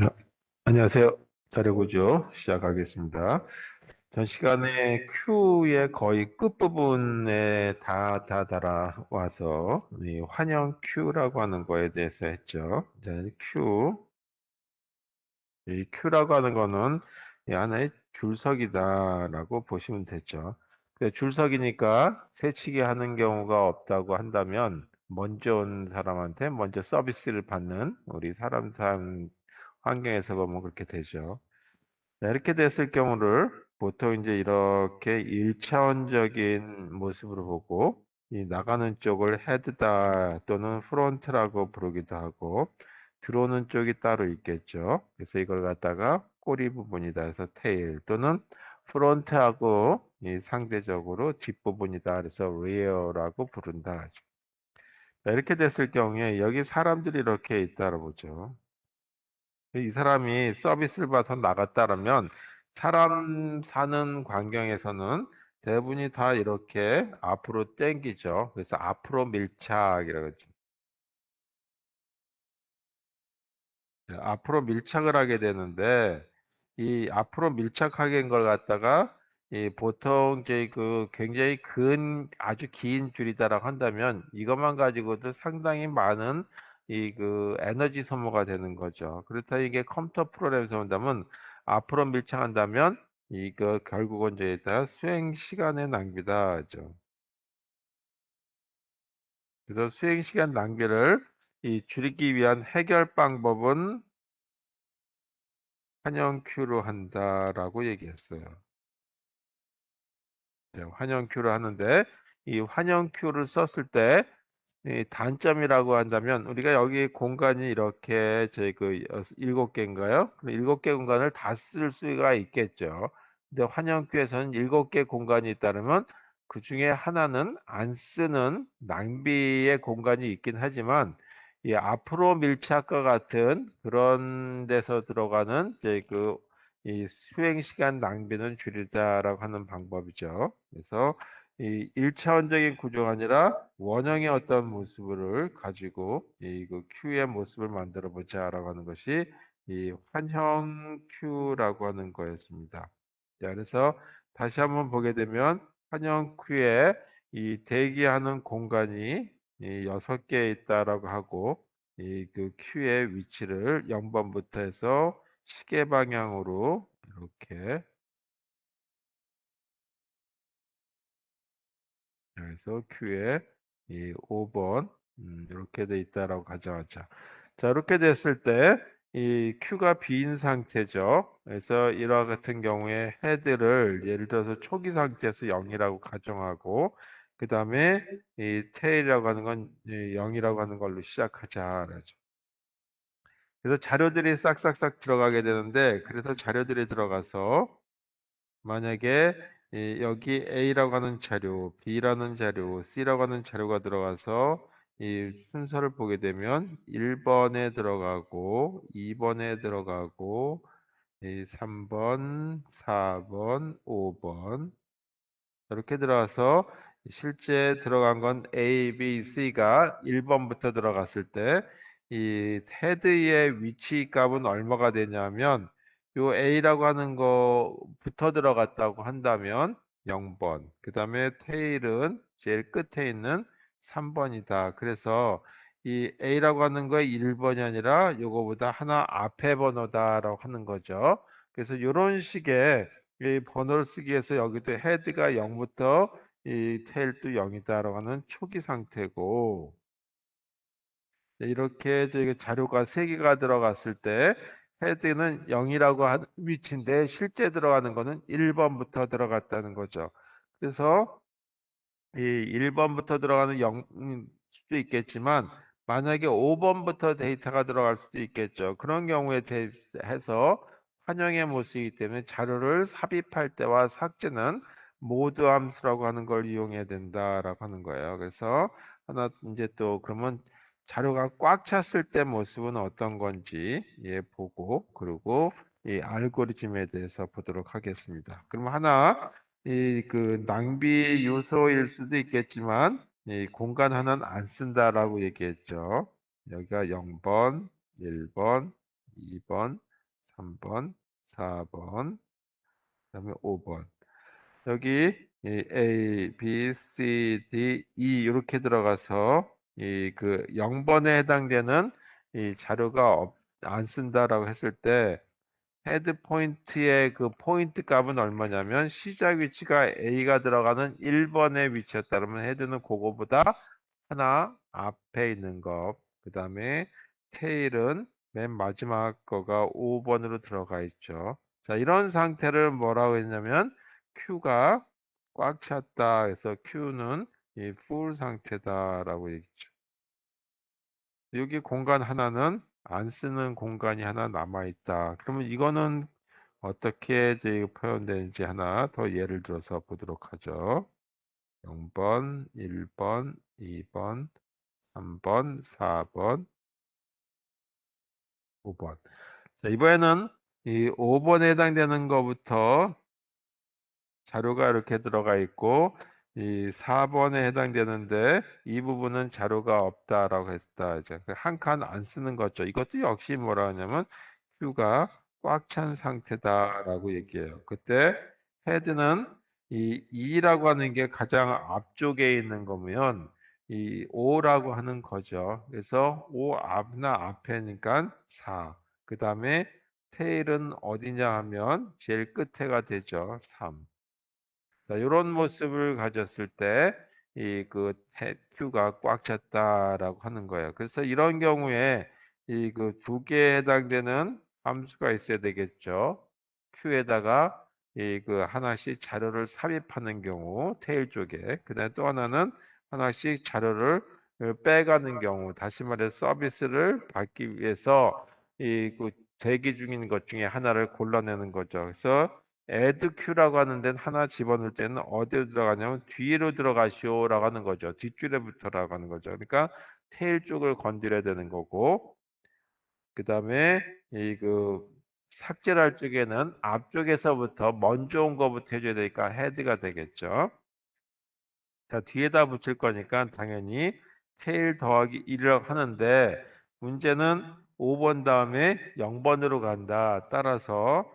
아, 안녕하세요. 자료구조 시작하겠습니다. 전 시간에 Q의 거의 끝부분에 다 달아와서 이 환영 Q라고 하는 거에 대해서 했죠. 이제 이 Q라고 하는 거는 이 하나의 줄석이다라고 보시면 되죠. 줄석이니까 새치기 하는 경우가 없다고 한다면 먼저 온 사람한테 먼저 서비스를 받는 우리 사람 환경에서 보면 그렇게 되죠. 네, 이렇게 됐을 경우를 보통 이제 이렇게 일차원적인 모습으로 보고 이 나가는 쪽을 헤드다 또는 프론트라고 부르기도 하고 들어오는 쪽이 따로 있겠죠. 그래서 이걸 갖다가 꼬리 부분이다 해서 테일 또는 프론트하고 이 상대적으로 뒷부분이다 그래서 리어라고 부른다 하죠. 자, 이렇게 됐을 경우에 여기 사람들이 이렇게 있다고 보죠. 이 사람이 서비스를 받아서 나갔다라면 사람 사는 환경에서는 대부분이 다 이렇게 앞으로 땡기죠. 그래서 앞으로 밀착이라고 하죠. 네, 앞으로 밀착을 하게 되는데 이 앞으로 밀착하게 된 걸 갖다가 이 보통 이제 그 굉장히 아주 긴 줄이다라고 한다면 이것만 가지고도 상당히 많은 이 그 에너지 소모가 되는 거죠. 그렇다 이게 컴퓨터 프로그램에서 본다면 앞으로 밀착한다면 이거 결국은 이제 일단 수행 시간의 낭비다 하죠. 그래서 수행 시간 낭비를 이 줄이기 위한 해결 방법은 환영 큐로 한다라고 얘기했어요. 네, 환영 큐를 하는데 이 환영 큐를 썼을 때 이 단점이라고 한다면 우리가 여기 공간이 이렇게 저희 그 7개인가요? 일곱 개 공간을 다 쓸 수가 있겠죠. 근데 환영 큐에서는 7개 공간이 있다면 그 중에 하나는 안 쓰는 낭비의 공간이 있긴 하지만 이 앞으로 밀착과 같은 그런 데서 들어가는 이제 이 수행 시간 낭비는 줄이자라고 하는 방법이죠. 그래서 이 1차원적인 구조가 아니라 원형의 어떤 모습을 가지고 그 Q의 모습을 만들어 보자라고 하는 것이 이 환형 Q라고 하는 거였습니다. 자, 그래서 다시 한번 보게 되면 환형 Q에 이 대기하는 공간이 이 6개 있다라고 하고 이 그 Q의 위치를 0번부터 해서 시계 방향으로 이렇게 그래서 Q에 이 5번 이렇게 돼 있다라고 가정하자. 자, 이렇게 됐을 때 이 Q가 빈 상태죠. 그래서 이와 같은 경우에 헤드를 예를 들어서 초기 상태에서 0이라고 가정하고 그 다음에 이 테일이라고 하는 건 0이라고 하는 걸로 시작하자. 그래서 자료들이 싹싹싹 들어가게 되는데 그래서 자료들이 들어가서 만약에 여기 A라고 하는 자료, B라는 자료, C라고 하는 자료가 들어가서 이 순서를 보게 되면 1번에 들어가고 2번에 들어가고 이 3번, 4번, 5번 이렇게 들어가서 실제 들어간 건 A, B, C가 1번부터 들어갔을 때 이 헤드의 위치 값은 얼마가 되냐면 요 A라고 하는 거부터 들어갔다고 한다면 0번. 그 다음에 테일은 제일 끝에 있는 3번이다. 그래서 이 A라고 하는 거에 1번이 아니라 요거보다 하나 앞에 번호다라고 하는 거죠. 그래서 이런 식의 이 번호를 쓰기 위해서 여기도 헤드가 0부터 이 테일도 0이다라고 하는 초기 상태고 네, 이렇게 저희가 자료가 3개가 들어갔을 때 헤드는 0이라고 하는 위치인데 실제 들어가는 거는 1번부터 들어갔다는 거죠. 그래서 이 1번부터 들어가는 0일 수도 있겠지만 만약에 5번부터 데이터가 들어갈 수도 있겠죠. 그런 경우에 대해서 환영의 모습이기 때문에 자료를 삽입할 때와 삭제는 모드 함수라고 하는 걸 이용해야 된다라고 하는 거예요. 그래서 하나 이제 또 그러면 자료가 꽉 찼을 때 모습은 어떤 건지 보고 그리고 이 알고리즘에 대해서 보도록 하겠습니다. 그럼 하나 이 그 낭비 요소일 수도 있겠지만 이 공간 하나는 안 쓴다라고 얘기했죠. 여기가 0번, 1번, 2번, 3번, 4번, 그다음에 5번. 여기 이 A, B, C, D, E 이렇게 들어가서 이 그 0번에 해당되는 이 자료가 안 쓴다라고 했을 때 헤드 포인트의 그 포인트 값은 얼마냐면 시작 위치가 A가 들어가는 1번의 위치였다. 그러면 헤드는 그거보다 하나 앞에 있는 거. 그 다음에 테일은 맨 마지막 거가 5번으로 들어가 있죠. 자, 이런 상태를 뭐라고 했냐면 Q가 꽉 찼다. 그래서 Q는 이 full 상태다라고 얘기죠. 여기 공간 하나는 안 쓰는 공간이 하나 남아 있다. 그러면 이거는 어떻게 이제 표현되는지 하나 더 예를 들어서 보도록 하죠. 0번, 1번, 2번, 3번, 4번, 5번. 자, 이번에는 이 5번에 해당되는 것부터 자료가 이렇게 들어가 있고 이 4번에 해당되는데 이 부분은 자료가 없다라고 했다. 이제 한 칸 안 쓰는 거죠. 이것도 역시 뭐라 하냐면 큐가 꽉 찬 상태다라고 얘기해요. 그때 헤드는 이 2라고 하는 게 가장 앞쪽에 있는 거면 이 5라고 하는 거죠. 그래서 5 앞이나 앞에니까 4. 그 다음에 테일은 어디냐 하면 제일 끝에가 되죠. 3. 자, 이런 모습을 가졌을 때, 큐가 꽉 찼다라고 하는 거예요. 그래서 이런 경우에 이 그 두 개에 해당되는 함수가 있어야 되겠죠. 큐에다가 이 그 하나씩 자료를 삽입하는 경우, 테일 쪽에. 그다음에 또 하나는 하나씩 자료를 빼가는 경우, 다시 말해 서비스를 받기 위해서 이 그 대기 중인 것 중에 하나를 골라내는 거죠. 그래서 add q라고 하는 데는 하나 집어넣을 때는 어디로 들어가냐면 뒤로 들어가시오라고 하는 거죠. 뒷줄에 붙어라고 하는 거죠. 그러니까 테일 쪽을 건드려야 되는 거고 그 다음에 이 그 삭제를 할 쪽에는 앞쪽에서부터 먼저 온 거부터 해줘야 되니까 헤드가 되겠죠. 자, 뒤에다 붙일 거니까 당연히 테일 더하기 1이라고 하는데 문제는 5번 다음에 0번으로 간다. 따라서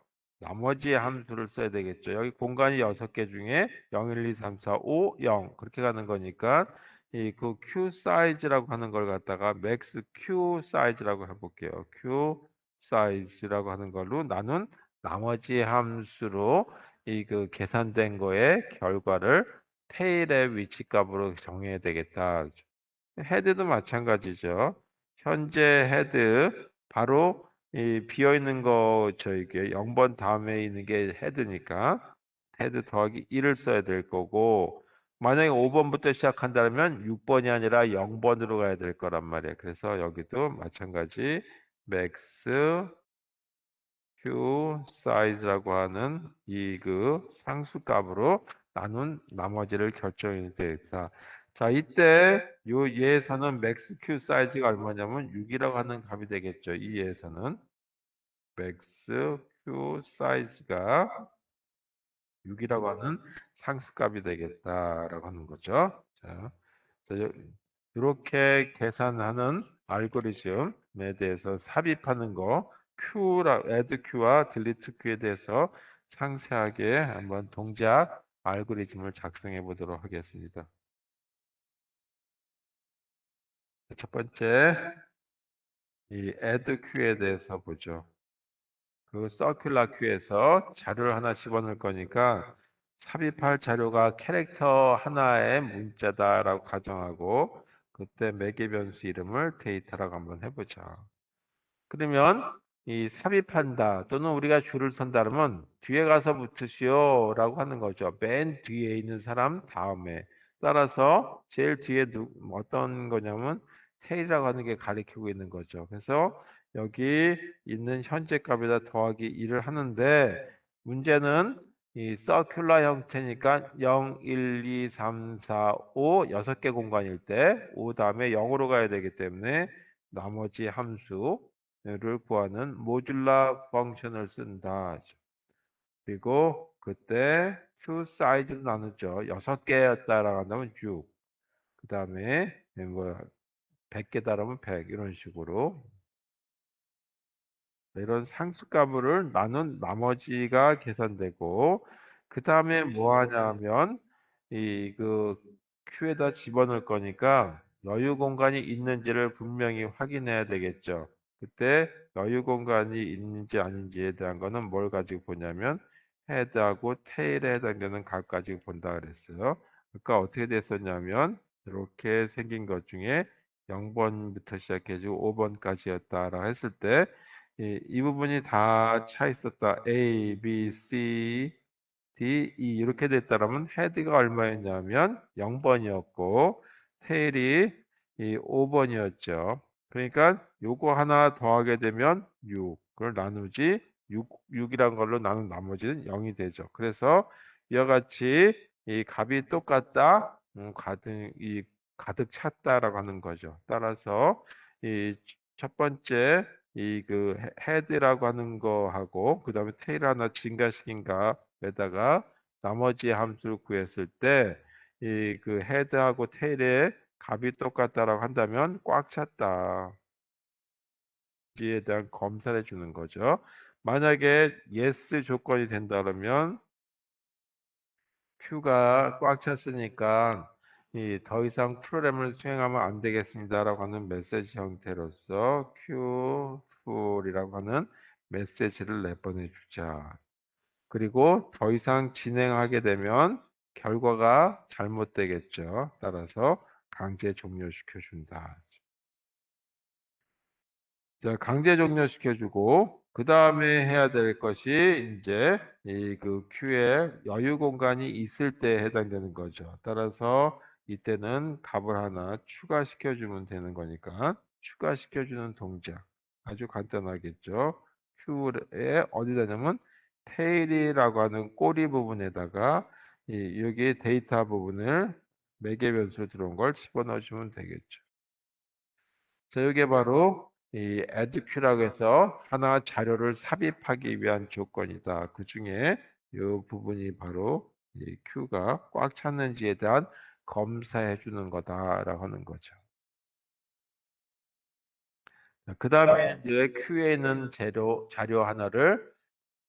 나머지 함수를 써야 되겠죠. 여기 공간이 6개 중에 0, 1, 2, 3, 4, 5, 0 그렇게 가는 거니까 이 그 Q 사이즈라고 하는 걸 갖다가 max Q 사이즈라고 해볼게요. Q 사이즈라고 하는 걸로 나눈 나머지 함수로 이 그 계산된 거의 결과를 테일의 위치값으로 정해야 되겠다. 헤드도 마찬가지죠. 현재 헤드 바로 이 비어 있는 거 저에게 0번 다음에 있는 게 헤드니까 헤드 더하기 1을 써야 될 거고 만약에 5번부터 시작한다면 6번이 아니라 0번으로 가야 될 거란 말이에요. 그래서 여기도 마찬가지 맥스 q 사이즈라고 하는 이 그 상수값으로 나눈 나머지를 결정해야 되겠다. 자, 이때 요 예에서는 맥스 q 사이즈가 얼마냐면 6이라고 하는 값이 되겠죠. 이 예에서는 맥스 q 사이즈가 6이라고 하는 상수값이 되겠다라고 하는 거죠. 자, 이렇게 계산하는 알고리즘에 대해서 삽입하는 거 add Q와 delete Q에 대해서 상세하게 한번 동작 알고리즘을 작성해 보도록 하겠습니다. 첫 번째, 이 add Q에 대해서 보죠. 그 circular Q에서 자료를 하나 집어넣을 거니까 삽입할 자료가 캐릭터 하나의 문자다라고 가정하고 그때 매개 변수 이름을 데이터라고 한번 해보자. 그러면 이 삽입한다 또는 우리가 줄을 선다 그러면 뒤에 가서 붙으시오라고 하는 거죠. 맨 뒤에 있는 사람 다음에 따라서 제일 뒤에 어떤 거냐면 테일이라고 하는 게 가리키고 있는 거죠. 그래서 여기 있는 현재 값에다 더하기 1을 하는데 문제는 이 서큘러 형태니까 0, 1, 2, 3, 4, 5 6개 공간일 때 5 다음에 0으로 가야 되기 때문에 나머지 함수 를 구하는 모듈라 펑션을 쓴다. 그리고 그때 q 사이즈로 나누죠. 6개였다라고 한다면 6. 그 다음에 뭐 100개 달하면 100 이런 식으로 이런 상수값을 나눈 나머지가 계산되고, 그 다음에 뭐 하냐면 그 Q에다 집어넣을 거니까 여유 공간이 있는지를 분명히 확인해야 되겠죠. 그때 여유 공간이 있는지 아닌지에 대한 거는 뭘 가지고 보냐면 헤드하고 테일에 해당되는 값 가지고 본다 그랬어요. 그러니까 어떻게 됐었냐면 이렇게 생긴 것 중에 0번부터 시작해서 5번까지였다라고 했을 때 이 부분이 다 차 있었다. A, B, C, D, E 이렇게 됐다라면 헤드가 얼마였냐면 0번이었고 테일이 5번이었죠. 그러니까 요거 하나 더하게 되면 6. 그걸 나누지 6이란 걸로 나눈 나머지는 0이 되죠. 그래서 이와 같이 이 값이 똑같다. 가득 찼다라고 하는 거죠. 따라서 이 첫 번째 그 헤드라고 하는 거하고 그다음에 테일 하나 증가시킨 값에다가 나머지 함수를 구했을 때 이 그 헤드하고 테일의 값이 똑같다라고 한다면 꽉 찼다. 에 대한 검사를 해주는 거죠. 만약에 yes 조건이 된다 그러면 Q가 꽉 찼으니까 더 이상 프로그램을 수행하면 안 되겠습니다라고 하는 메시지 형태로서 Q full이라고 하는 메시지를 내보내 주자. 그리고 더 이상 진행하게 되면 결과가 잘못되겠죠. 따라서 강제 종료시켜 준다. 자, 강제 종료시켜주고 그 다음에 해야 될 것이 이제 이 그 Q에 여유 공간이 있을 때 해당되는 거죠. 따라서 이때는 값을 하나 추가시켜주면 되는 거니까 추가시켜주는 동작 아주 간단하겠죠. Q에 어디다냐면 테일이라고 하는 꼬리 부분에다가 여기 데이터 부분을 매개 변수 들어온 걸 집어넣어주면 되겠죠. 자, 이게 바로 이 add queue라고 해서 하나 자료를 삽입하기 위한 조건이다. 그 중에 이 부분이 바로 이 queue가 꽉 찼는지에 대한 검사해 주는 거다라고 하는 거죠. 그 다음에 이제 queue에 있는 자료 하나를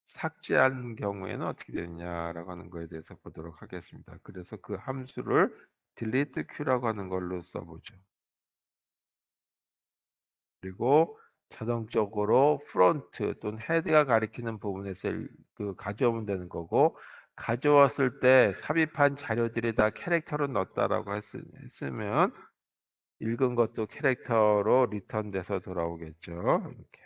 삭제한 경우에는 어떻게 되느냐라고 하는 거에 대해서 보도록 하겠습니다. 그래서 그 함수를 delete queue라고 하는 걸로 써보죠. 그리고 자동적으로 프론트 또는 헤드가 가리키는 부분에서 가져오면 되는 거고 가져왔을 때 삽입한 자료들이 다 캐릭터로 넣었다라고 했으면 읽은 것도 캐릭터로 리턴돼서 돌아오겠죠. 이렇게.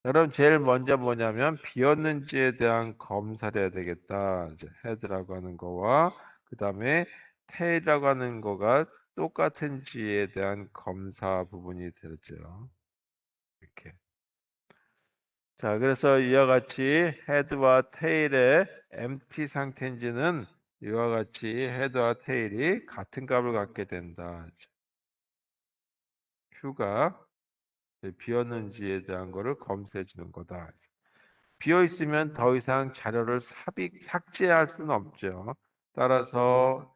그럼 제일 먼저 뭐냐면 비었는지에 대한 검사를 해야 되겠다. 이제 헤드라고 하는 거와 그 다음에 테일이라고 하는 거가 똑같은지에 대한 검사 부분이 되죠. 이렇게. 자, 그래서 이와 같이 헤드와 테일의 empty 상태인지는 이와 같이 헤드와 테일이 같은 값을 갖게 된다. Q가 비었는지에 대한 거를 검사해 주는 거다. 비어 있으면 더 이상 자료를 삭제할 수는 없죠. 따라서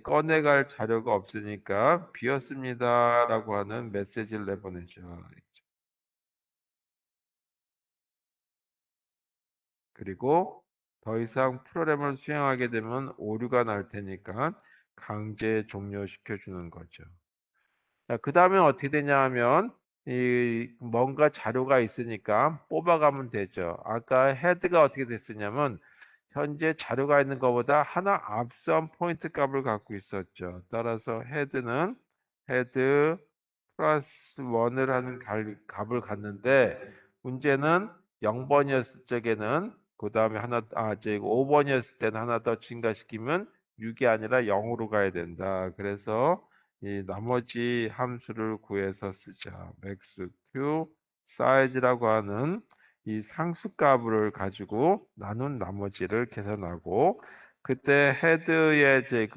꺼내갈 자료가 없으니까 비었습니다라고 하는 메시지를 내보내죠. 그리고 더 이상 프로그램을 수행하게 되면 오류가 날 테니까 강제 종료시켜 주는 거죠. 자, 그 다음에 어떻게 되냐 하면 뭔가 자료가 있으니까 뽑아가면 되죠. 아까 헤드가 어떻게 됐었냐면 현재 자료가 있는 것보다 하나 앞선 포인트 값을 갖고 있었죠. 따라서 헤드 플러스 1을 하는 값을 갖는데 문제는 0번이었을 적에는 그 다음에 이제 5번이었을 때는 하나 더 증가시키면 6이 아니라 0으로 가야 된다. 그래서 이 나머지 함수를 구해서 쓰자. max q 사이즈라고 하는 이 상수값을 가지고 나눈 나머지를 계산하고 그때 헤드의 이제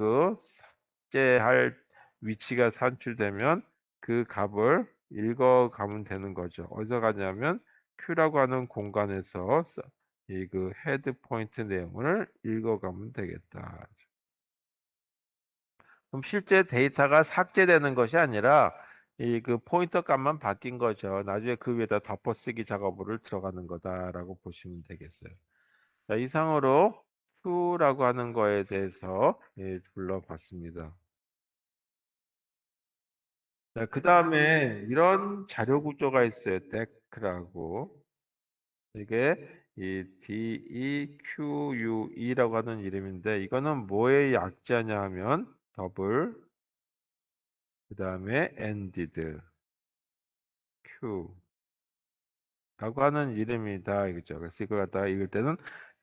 삭제할 위치가 산출되면 그 값을 읽어가면 되는 거죠. 어디서 가냐면 Q라고 하는 공간에서 이 헤드 포인트 내용을 읽어가면 되겠다. 그럼 실제 데이터가 삭제되는 것이 아니라 이 그 포인터 값만 바뀐 거죠. 나중에 그 위에다 덮어쓰기 작업을 들어가는 거다라고 보시면 되겠어요. 자, 이상으로 to라고 하는 거에 대해서 불러봤습니다. 자, 그 다음에 이런 자료 구조가 있어요. 데크라고. 이게 이 DEQUE라고 하는 이름인데 이거는 뭐의 약자냐 하면 더블 그 다음에 ended Q 라고 하는 이름이다 이거죠. 그래서 이걸 갖다가 읽을 때는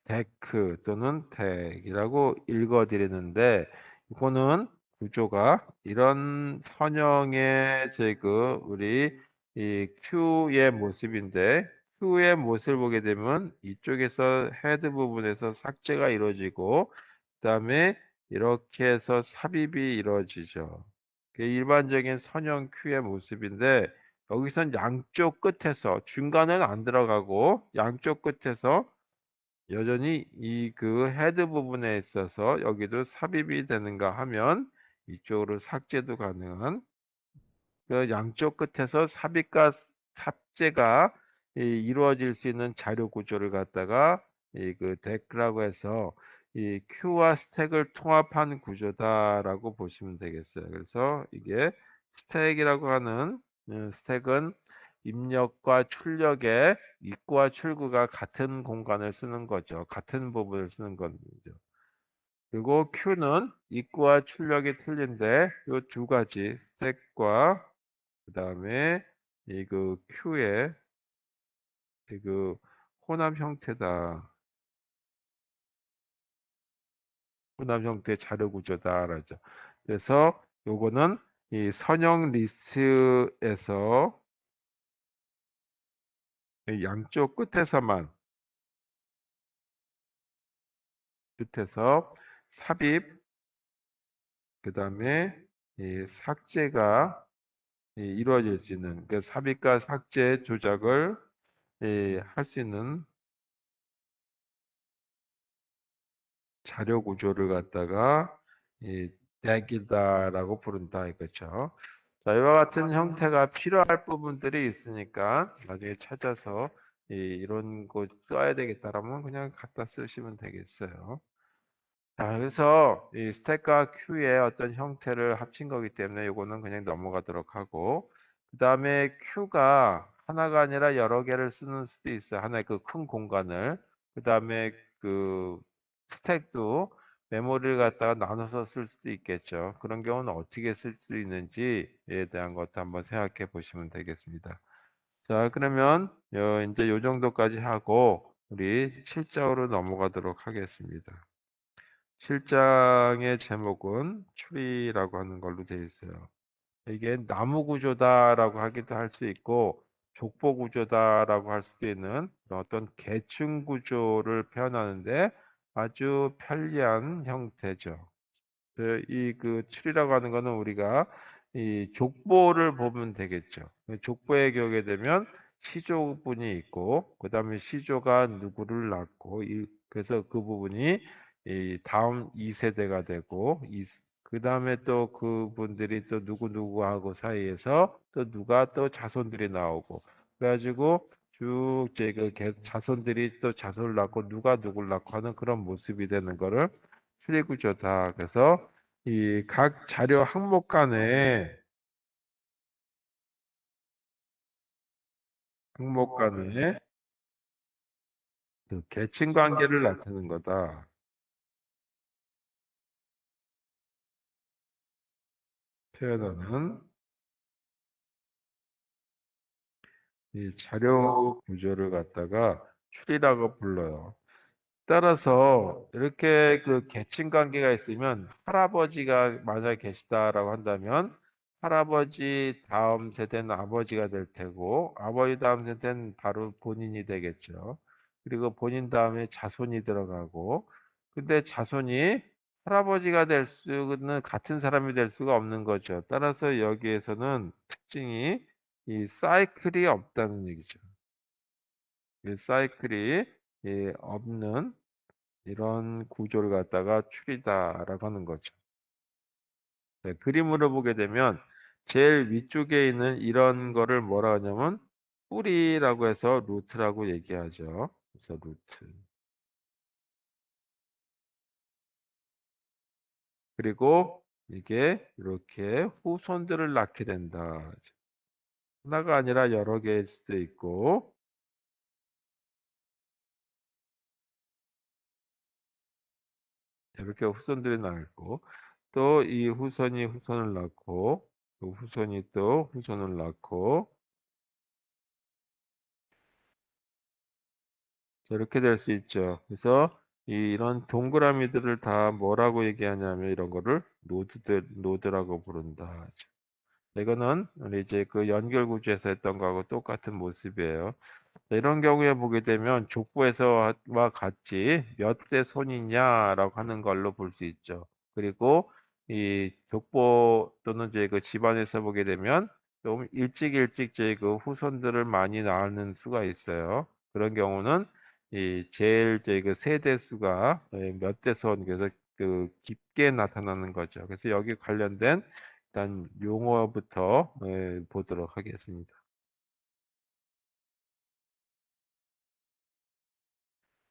데크 또는 덱이라고 읽어드리는데 이거는 구조가 이런 선형의 제그 우리 이 Q의 모습인데 Q의 모습을 보게 되면 이쪽에서 헤드 부분에서 삭제가 이루어지고 그다음에 이렇게 해서 삽입이 이루어지죠. 그게 일반적인 선형 Q의 모습인데 여기선 양쪽 끝에서 중간은 안 들어가고 양쪽 끝에서 여전히 이 그 헤드 부분에 있어서 여기도 삽입이 되는가 하면 이쪽으로 삭제도 가능한 그 양쪽 끝에서 삽입과 삭제가 이루어질 수 있는 자료 구조를 갖다가 이 그 데크라고 해서 이 큐와 스택을 통합한 구조다라고 보시면 되겠어요. 그래서 이게 스택이라고 하는 스택은 입력과 출력의 입구와 출구가 같은 공간을 쓰는 거죠. 같은 부분을 쓰는 거죠. 그리고 Q는 입구와 출력이 틀린데 이 두 가지 스택과 그 다음에 이 그 Q의 이 그 혼합 형태다. 혼합 형태 자료 구조다라죠. 그래서 요거는 이 선형 리스트에서 이 양쪽 끝에서 삽입 그 다음에 이 삭제가 이루어질 수 있는 그 삽입과 삭제 조작을 할 수 있는 자료 구조를 갖다가 이 덱이다라고 부른다 이거죠. 자, 이와 같은 형태가 필요할 부분들이 있으니까 나중에 찾아서 이런 거 써야 되겠다라면 그냥 갖다 쓰시면 되겠어요. 자, 그래서 이 스택과 큐의 어떤 형태를 합친 거기 때문에 이거는 그냥 넘어가도록 하고 그 다음에 큐가 하나가 아니라 여러 개를 쓰는 수도 있어요. 하나의 그 큰 공간을. 그 다음에 그 스택도 메모리를 갖다가 나눠서 쓸 수도 있겠죠. 그런 경우는 어떻게 쓸 수 있는지에 대한 것도 한번 생각해 보시면 되겠습니다. 자, 그러면 이제 요 정도까지 하고 우리 7장으로 넘어가도록 하겠습니다. 7장의 제목은 추리라고 하는 걸로 되어 있어요. 이게 나무 구조다라고 하기도 할 수 있고 족보 구조다라고 할 수도 있는 어떤 계층 구조를 표현하는데 아주 편리한 형태죠. 이 추리라고 하는 거는 우리가 이 족보를 보면 되겠죠. 족보에 겨우게 되면 시조분이 있고, 그 다음에 시조가 누구를 낳고, 그래서 그 부분이 이 다음 2세대가 되고, 그 다음에 또 그분들이 또 누구누구하고 사이에서 또 누가 또 자손들이 나오고, 그래가지고 쭉 이제 그 자손들이 또 자손을 낳고 누가 누구를 낳고 하는 그런 모습이 되는 거를 추리구조다. 그래서 이 각 자료 항목 간에 그 계층 관계를 나타내는 거다. 표현하는 이 자료 구조를 갖다가 추리라고 불러요. 따라서 이렇게 그 계층 관계가 있으면 할아버지가 만약에 계시다라고 한다면 할아버지 다음 세대는 아버지가 될 테고 아버지 다음 세대는 바로 본인이 되겠죠. 그리고 본인 다음에 자손이 들어가고 근데 자손이 할아버지가 될 수는 같은 사람이 될 수가 없는 거죠. 따라서 여기에서는 특징이 이 사이클이 없다는 얘기죠. 이 사이클이 없는 이런 구조를 갖다가 추리다라고 하는 거죠. 네, 그림으로 보게 되면 제일 위쪽에 있는 이런 거를 뭐라 하냐면 뿌리라고 해서 루트라고 얘기하죠. 그래서 루트. 그리고 이게 이렇게 후손들을 낳게 된다. 하나가 아니라 여러 개일 수도 있고 이렇게 후손들이 낳고 또 이 후손이 후손을 낳고 또 후손이 또 후손을 낳고 이렇게 될 수 있죠. 그래서 이런 동그라미들을 다 뭐라고 얘기하냐면 이런 거를 노드라고 부른다. 이거는 우리 이제 그 연결 구조에서 했던 거하고 똑같은 모습이에요. 이런 경우에 보게 되면 족보에서와 같이 몇 대 손이냐라고 하는 걸로 볼 수 있죠. 그리고 이 족보 또는 이제 그 집안에서 보게 되면 좀 일찍 이제 그 후손들을 많이 낳는 수가 있어요. 그런 경우는 이 제일 이제 그 세대 수가 몇 대 손, 그래서 그 깊게 나타나는 거죠. 그래서 여기 관련된 일단 용어부터 보도록 하겠습니다.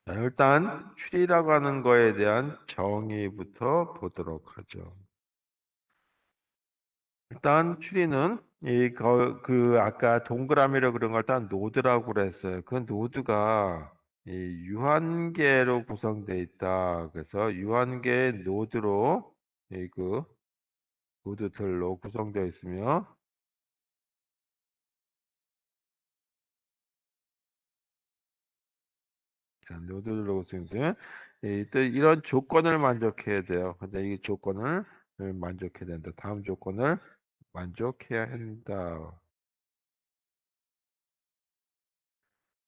자, 일단 추리라고 하는 거에 대한 정의부터 보도록 하죠. 일단 추리는 그 아까 동그라미로 그런 걸 일단 노드라고 그랬어요. 그 노드가 이 유한계로 구성되어 있다. 그래서 유한계의 노드로 그 노드들로 구성되어 있으며 자, 노드로 구성되어 또 이런 조건을 만족해야 돼요. 근데 이 조건을 만족해야 된다. 다음 조건을 만족해야 한다.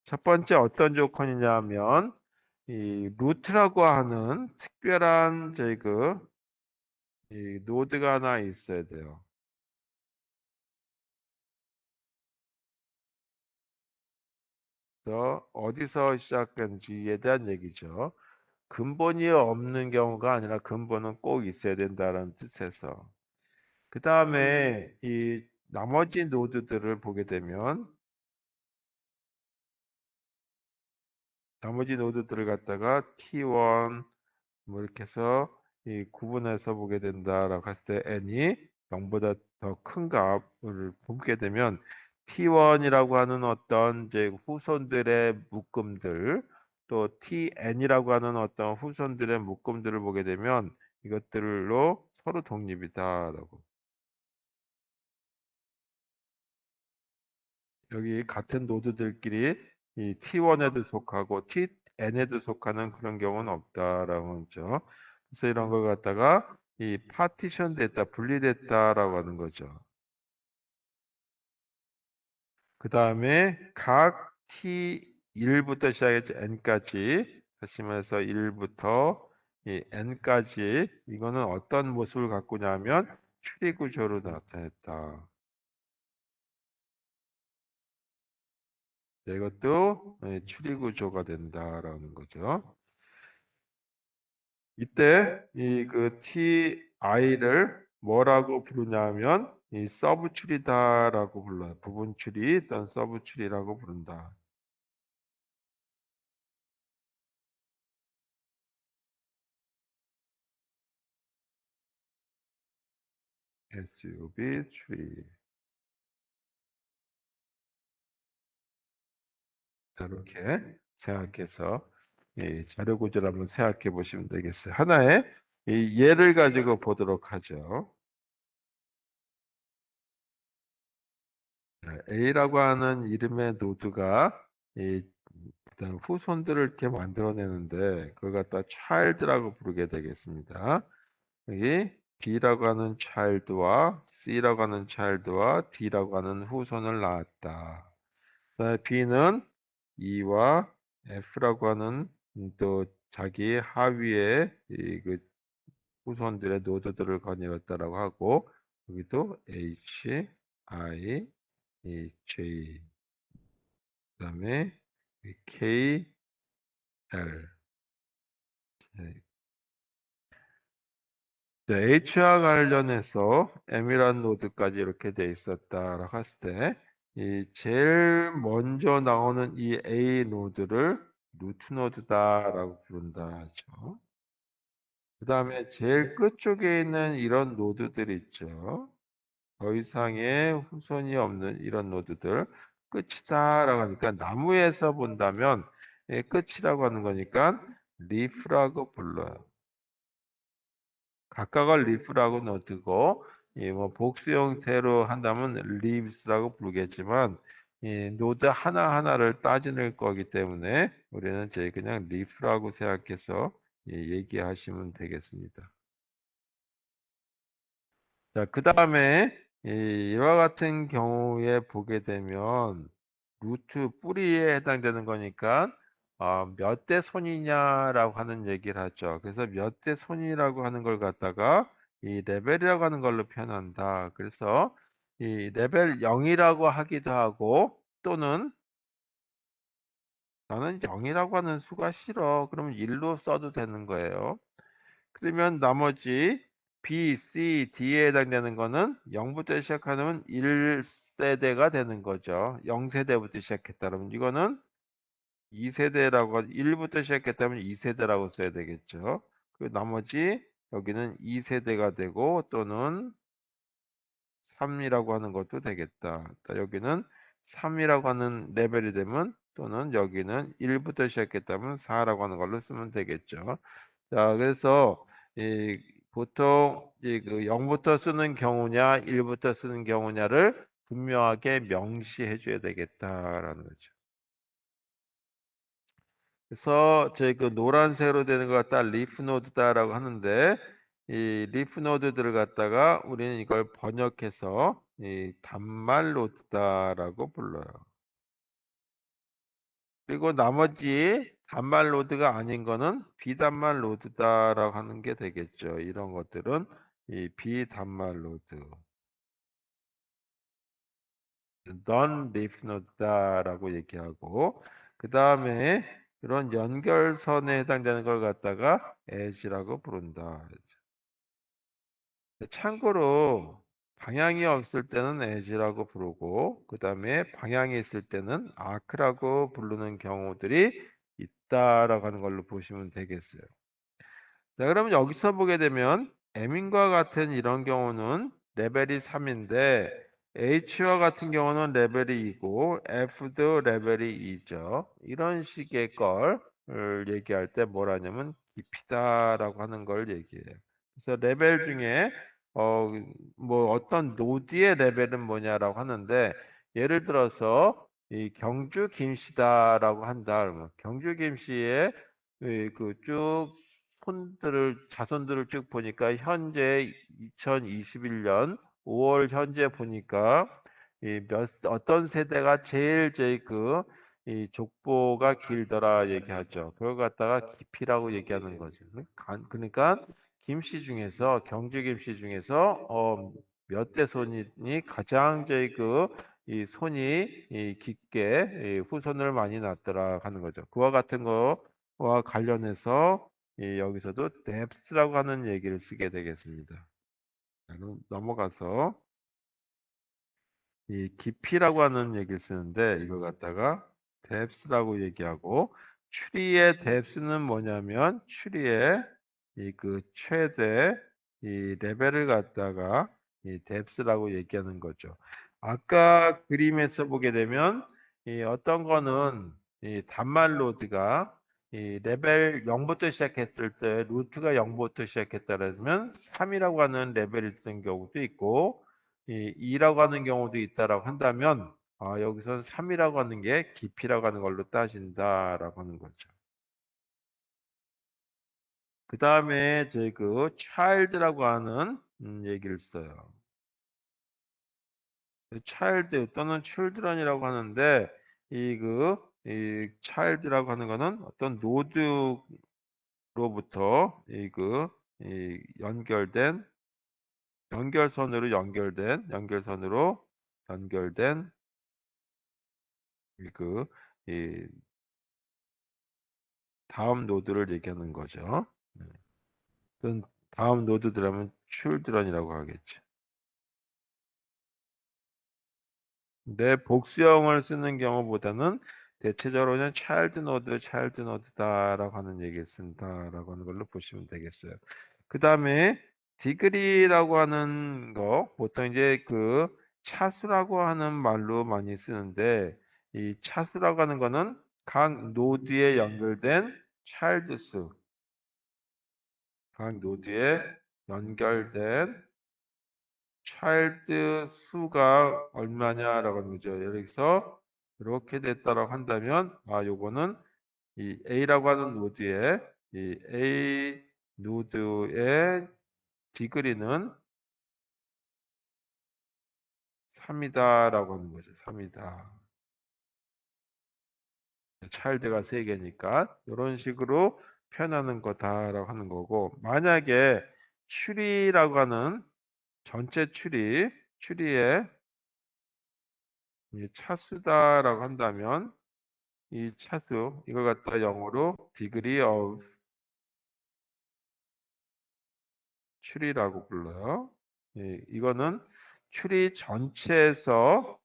첫 번째 어떤 조건이냐면 이 루트라고 하는 특별한 이 노드가 하나 있어야 돼요. 그래서 어디서 시작된지에 대한 얘기죠. 근본이 없는 경우가 아니라 근본은 꼭 있어야 된다는 뜻에서. 그 다음에 이 나머지 노드들을 보게 되면 나머지 노드들을 갖다가 T1 뭐 이렇게 해서 이 구분해서 보게 된다라고 했을 때 n이 0보다 더 큰 값을 보게 되면 T1이라고 하는 어떤 이제 후손들의 묶음들 또 TN이라고 하는 어떤 후손들의 묶음들을 보게 되면 이것들로 서로 독립이다라고. 여기 같은 노드들끼리 이 T1에도 속하고 TN에도 속하는 그런 경우는 없다라고 하죠. 그래서 이런 걸 갖다가 이 파티션 됐다, 분리됐다라고 하는 거죠. 그 다음에 각 T1부터 시작해서 N까지, 다시 말해서 1부터 이 N까지, 이거는 어떤 모습을 갖고 냐면 추리 구조로 나타냈다. 이것도 추리 구조가 된다라는 거죠. 이때 이 그 TI를 뭐라고 부르냐면 이 서브 추리다라고 불러요. 부분 추리 또는 서브 추리라고 부른다. SUB 추리. 이렇게 생각해서 이 자료 구조를 한번 생각해 보시면 되겠어요. 하나의 이 예를 가지고 보도록 하죠. 자, A라고 하는 이름의 노드가 이 그다음 후손들을 이렇게 만들어내는데 그걸 갖다 child라고 부르게 되겠습니다. 여기 B라고 하는 child와 C라고 하는 child와 D라고 하는 후손을 낳았다. 그다음에 B는 E와 F라고 하는 또 자기 하위의 그 후손들의 노드들을 거느렸다라고 하고 여기도 H, I, J 그다음에 K, L H와 관련해서 M이라는 노드까지 이렇게 돼 있었다라고 했을 때, 이 제일 먼저 나오는 이 A 노드를 루트 노드다라고 부른다 하죠. 그 다음에 제일 끝쪽에 있는 이런 노드들 있죠. 더 이상의 후손이 없는 이런 노드들, 끝이다라고 하니까 나무에서 본다면 끝이라고 하는 거니까 리프라고 불러요. 각각을 리프라고 넣어두고 뭐 복수 형태로 한다면 leaves라고 부르겠지만 이 노드 하나하나를 따지는 거기 때문에 우리는 저희 그냥 리프라고 생각해서 얘기하시면 되겠습니다. 자, 그 다음에 이와 같은 경우에 보게 되면 루트 뿌리에 해당되는 거니까 몇 대 손이냐라고 하는 얘기를 하죠. 그래서 몇 대 손이라고 하는 걸 갖다가 이 레벨이라고 하는 걸로 표현한다. 그래서 이 레벨 0이라고 하기도 하고 또는 나는 0이라고 하는 수가 싫어. 그러면 1로 써도 되는 거예요. 그러면 나머지 B, C, D에 해당되는 거는 0부터 시작하면 1세대가 되는 거죠. 0세대부터 시작했다 그러면 이거는 2세대라고 1부터 시작했다면 2세대라고 써야 되겠죠. 그 나머지 여기는 2세대가 되고 또는 3이라고 하는 것도 되겠다. 여기는 3이라고 하는 레벨이 되면 또는 여기는 1부터 시작했다면 4라고 하는 걸로 쓰면 되겠죠. 자, 그래서 이 보통 그 0부터 쓰는 경우냐, 1부터 쓰는 경우냐를 분명하게 명시해 줘야 되겠다라는 거죠. 그래서 저희 그 노란색으로 되는 것 갖다 리프 노드다라고 하는데 이 리프 노드들을 갖다가 우리는 이걸 번역해서 이 단말 노드다라고 불러요. 그리고 나머지 단말 로드가 아닌 거는 비단말 로드다라고 하는 게 되겠죠. 이런 것들은 이 비단말 로드, non-leaf node다라고 얘기하고 그 다음에 이런 연결선에 해당되는 걸 갖다가 edge라고 부른다. 참고로 방향이 없을 때는 edge라고 부르고 그 다음에 방향이 있을 때는 arc라고 부르는 경우들이 있다라고 하는 걸로 보시면 되겠어요. 자, 그러면 여기서 보게 되면 M인과 같은 이런 경우는 레벨이 3인데 H와 같은 경우는 레벨이 2고 F도 레벨이 2죠. 이런 식의 걸 얘기할 때 뭘 하냐면 깊이다라고 하는 걸 얘기해요. 그래서 레벨 중에 어, 뭐 어떤 노드의 레벨은 뭐냐라고 하는데 예를 들어서 이 경주 김씨다라고 한다. 그러면 경주 김씨의 그쭉 자손들을 쭉 보니까 현재 2021년 5월 현재 보니까 어떤 세대가 제일 저희 이 족보가 길더라 얘기하죠. 그걸 갖다가 깊이라고 얘기하는 거죠. 그러니까 김씨 중에서 경주 김씨 중에서 몇 대 손이 가장 저희 이 손이 깊게 후손을 많이 낳더라 하는 거죠. 그와 같은 거와 관련해서 여기서도 depth라고 하는 얘기를 쓰게 되겠습니다. 자, 그럼 넘어가서 이 깊이라고 하는 얘기를 쓰는데 이걸 갖다가 depth라고 얘기하고 추리의 depth는 뭐냐면 추리의 최대 이 레벨을 갖다가 이 depth라고 얘기하는 거죠. 아까 그림에서 보게 되면 이 어떤 거는 이 단말 로드가 이 레벨 0부터 시작했을 때 루트가 0부터 시작했다면 3이라고 하는 레벨이 쓰는 경우도 있고 이 2라고 하는 경우도 있다라고 한다면 여기서는 3이라고 하는 게 깊이라고 하는 걸로 따진다라고 하는 거죠. 그 다음에 저희 child라고 하는 얘기를 써요. child 또는 children이라고 하는데 이 child라고 하는 거는 어떤 노드로부터 이 연결선으로 연결된 이 이 다음 노드를 얘기하는 거죠. 다음 노드 들어가면 children이라고 하겠죠. 근데 복수형을 쓰는 경우보다는 대체적으로는 child node다라고 하는 얘기를 쓴다라고 하는 걸로 보시면 되겠어요. 그 다음에 degree라고 하는 거 보통 이제 그 차수라고 하는 말로 많이 쓰는데 이 차수라고 하는 거는 각 노드에 연결된 child 수, 각 노드에 연결된 child 수가 얼마냐라고 하는 거죠. 여기서 이렇게 됐다라고 한다면 요거는 이 A라고 하는 노드에 이 A 노드의 디그리는 3이다라고 하는 거죠. 3이다. child가 3개니까 이런 식으로 표현하는 거다라고 하는 거고 만약에 추리라고 하는 전체 추리의 이 차수다라고 한다면 이 차수 이걸 갖다 영어로 degree of 추리라고 불러요. 예, 이거는 추리 전체에서